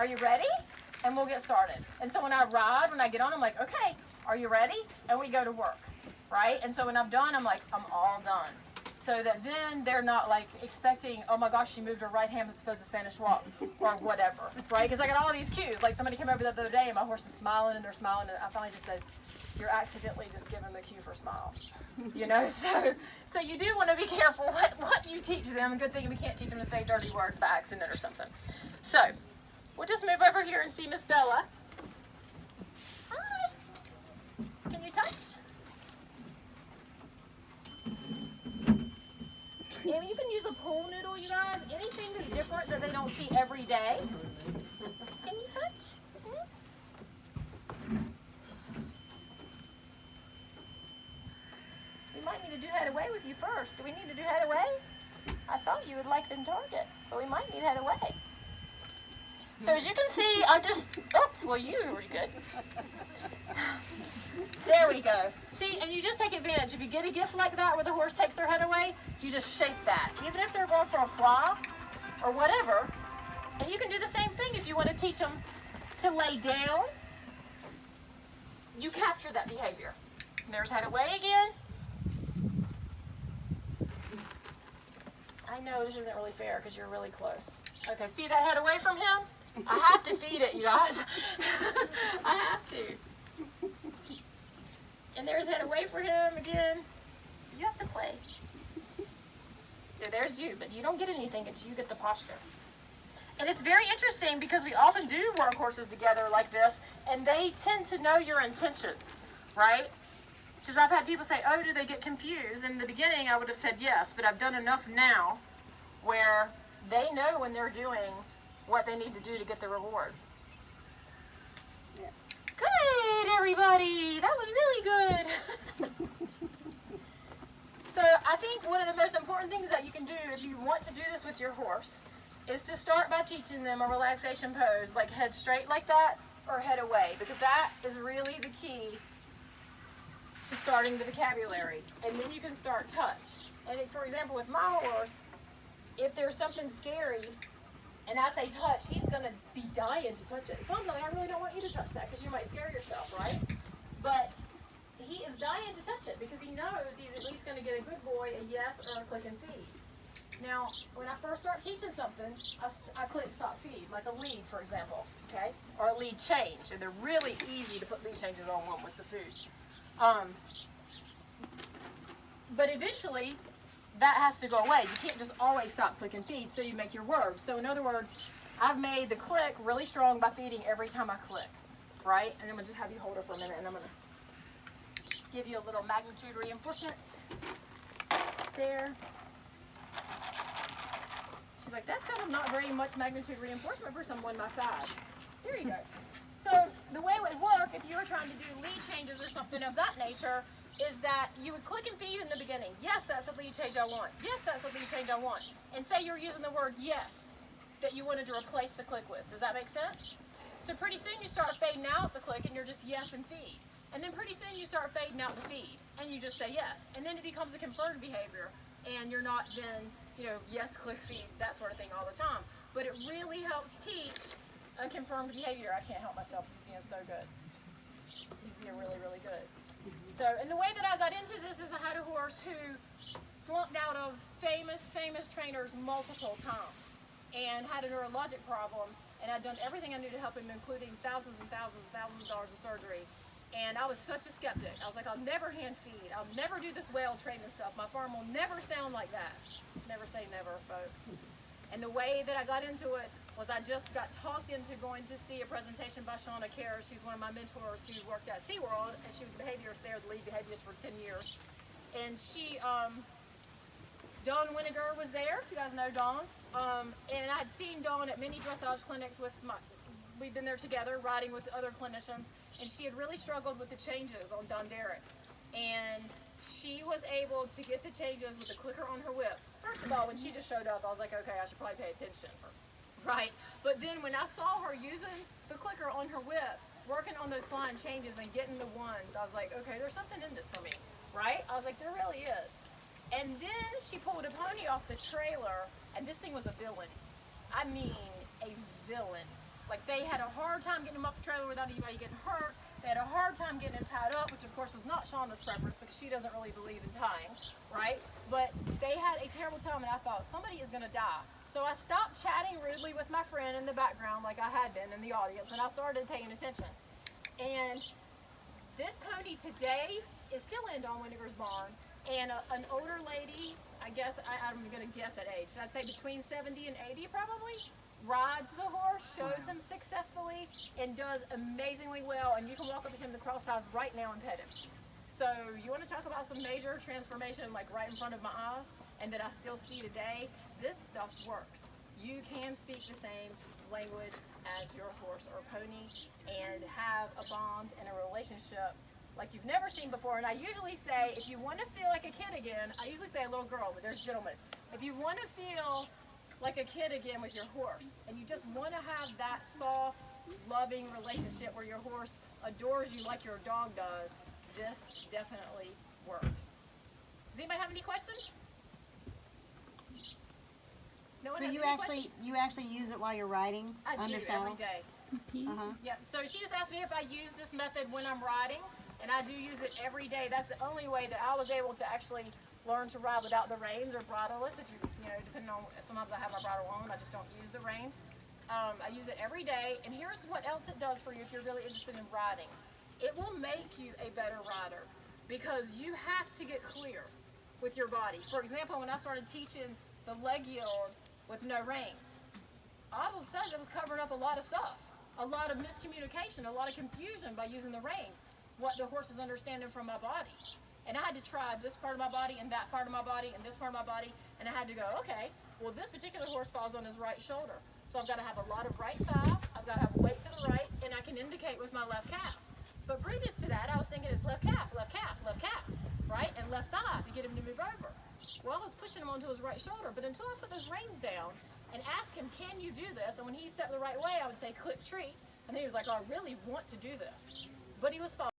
are you ready? And we'll get started. And so when I ride, when I get on, I'm like, okay, are you ready? And we go to work, right? And so when I'm done, I'm like, I'm all done. So that then they're not like expecting, oh my gosh, she moved her right hand as opposed to Spanish walk or whatever, right? Because I got all these cues. Like somebody came over the other day and my horse is smiling and they're smiling, and I finally just said, you're accidentally just giving the cue for smile. You know, so you do want to be careful what you teach them. Good thing we can't teach them to say dirty words by accident or something. So we'll just move over here and see Miss Bella. Hi. Can you touch? And you can use a pool noodle, you guys. Anything that's different that they don't see every day. Can you touch? We might need to do head away with you first. Do we need to do head away? I thought you would like the target, but we might need head away. So as you can see, I'm just, oops, well you were good. There we go. See, and you just take advantage. If you get a gift like that where the horse takes their head away, you just shape that. Even if they're going for a fly or whatever. And you can do the same thing if you want to teach them to lay down. You capture that behavior. And there's head away again. I know this isn't really fair because you're really close. Okay, see that head away from him? I have to feed it, you guys. I have to. And there's head away for him again. You have to play. There's you, but you don't get anything until you get the posture. And it's very interesting because we often do work horses together like this, and they tend to know your intention, right? Because I've had people say, oh, do they get confused? In the beginning, I would have said yes, but I've done enough now where they know when they're doing what they need to do to get the reward. Yeah. Good, everybody. That was really good. So I think one of the most important things that you can do if you want to do this with your horse is to start by teaching them a relaxation pose, like head straight like that or head away, because that is really the key to starting the vocabulary. And then you can start touch. And if, for example, with my horse, if there's something scary and I say touch, he's going to be dying to touch it. So I'm like, I really don't want you to touch that because you might scare yourself, right? But he is dying to touch it because he knows he's at least going to get a good boy, a yes, or a click and feed. Now, when I first start teaching something, I click stop feed, like a lead, for example, okay? Or a lead change. And they're really easy to put lead changes on one with the food. But eventually, that has to go away. You can't just always stop click and feed, so you make your words. So in other words, I've made the click really strong by feeding every time I click, right? And I'm going to just have you hold her for a minute, and I'm going to give you a little magnitude reinforcement there. She's like, that's kind of not very much magnitude reinforcement for someone my size. There you go. So the way it would work if you were trying to do lead changes or something of that nature is that you would click and feed in the beginning. Yes, that's a lead change I want. Yes, that's a lead change I want. And say you're using the word yes that you wanted to replace the click with. Does that make sense? So pretty soon you start fading out the click and you're just yes and feed. And then pretty soon you start fading out the feed and you just say yes. And then it becomes a confirmed behavior and you're not then, you know, yes, click, feed, that sort of thing all the time. But it really helps teach a confirmed behavior. I can't help myself. He's being so good. He's being really, really good. So, and the way that I got into this is I had a horse who flunked out of famous trainers multiple times and had a neurologic problem, and I'd done everything I knew to help him, including thousands and thousands of dollars of surgery. And I was such a skeptic. I was like, I'll never hand feed. I'll never do this well training stuff. My farm will never sound like that. Never say never, folks. And the way that I got into it was I just got talked into going to see a presentation by Shauna Kerr. She's one of my mentors who worked at SeaWorld, and she was a behaviorist there, the lead behaviorist for 10 years. And she, Dawn Winiger was there, if you guys know Dawn. And I'd seen Dawn at many dressage clinics with we'd been there together, riding with other clinicians, and she had really struggled with the changes on Don Derek. And she was able to get the changes with the clicker on her whip. First of all, when she just showed up, I was like, okay, I should probably pay attention. Right? But then when I saw her using the clicker on her whip, working on those flying changes and getting the ones, I was like, okay, there's something in this for me. Right? I was like, there really is. And then she pulled a pony off the trailer, and this thing was a villain. I mean, a villain. Like they had a hard time getting him off the trailer without anybody getting hurt. They had a hard time getting him tied up, which of course was not Shauna's preference because she doesn't really believe in tying, right? But they had a terrible time, and I thought somebody is gonna die. So I stopped chatting rudely with my friend in the background like I had been in the audience, and I started paying attention. And this pony today is still in Don Winnegar's barn, and an older lady, I guess, I'm gonna guess at age, I'd say between 70 and 80 probably, rides the horse, shows him successfully, and does amazingly well, and you can walk up to him the cross ties right now and pet him. So you want to talk about some major transformation like right in front of my eyes and that I still see today? This stuff works. You can speak the same language as your horse or pony and have a bond and a relationship like you've never seen before. And I usually say, if you want to feel like a kid again, I usually say a little girl, but there's gentlemen. If you want to feel like a kid again with your horse, and you just want to have that soft, loving relationship where your horse adores you like your dog does, this definitely works. Does anybody have any questions? No one So has you any actually questions? use it while you're riding under saddle? Every day. Uh-huh. Yeah, so she just asked me if I use this method when I'm riding, and I do use it every day. That's the only way that I was able to actually learn to ride without the reins or bridleless. If you know, depending on, sometimes I have my bridle on, I just don't use the reins. I use it every day, and here's what else it does for you if you're really interested in riding. It will make you a better rider because you have to get clear with your body. For example, when I started teaching the leg yield with no reins, all of a sudden it was covering up a lot of stuff. A lot of miscommunication, a lot of confusion by using the reins, what the horse was understanding from my body. And I had to try this part of my body and that part of my body and this part of my body, and I had to go, okay, well this particular horse falls on his right shoulder. So I've got to have a lot of right thigh, I've got to have weight to the right, and I can indicate with my left calf. But previous to that, I was thinking it's left calf, right? And left thigh to get him to move over. Well, I was pushing him onto his right shoulder, but until I put those reins down and asked him, can you do this? And when he stepped the right way, I would say, click treat. And he was like, oh, I really want to do this. But he was following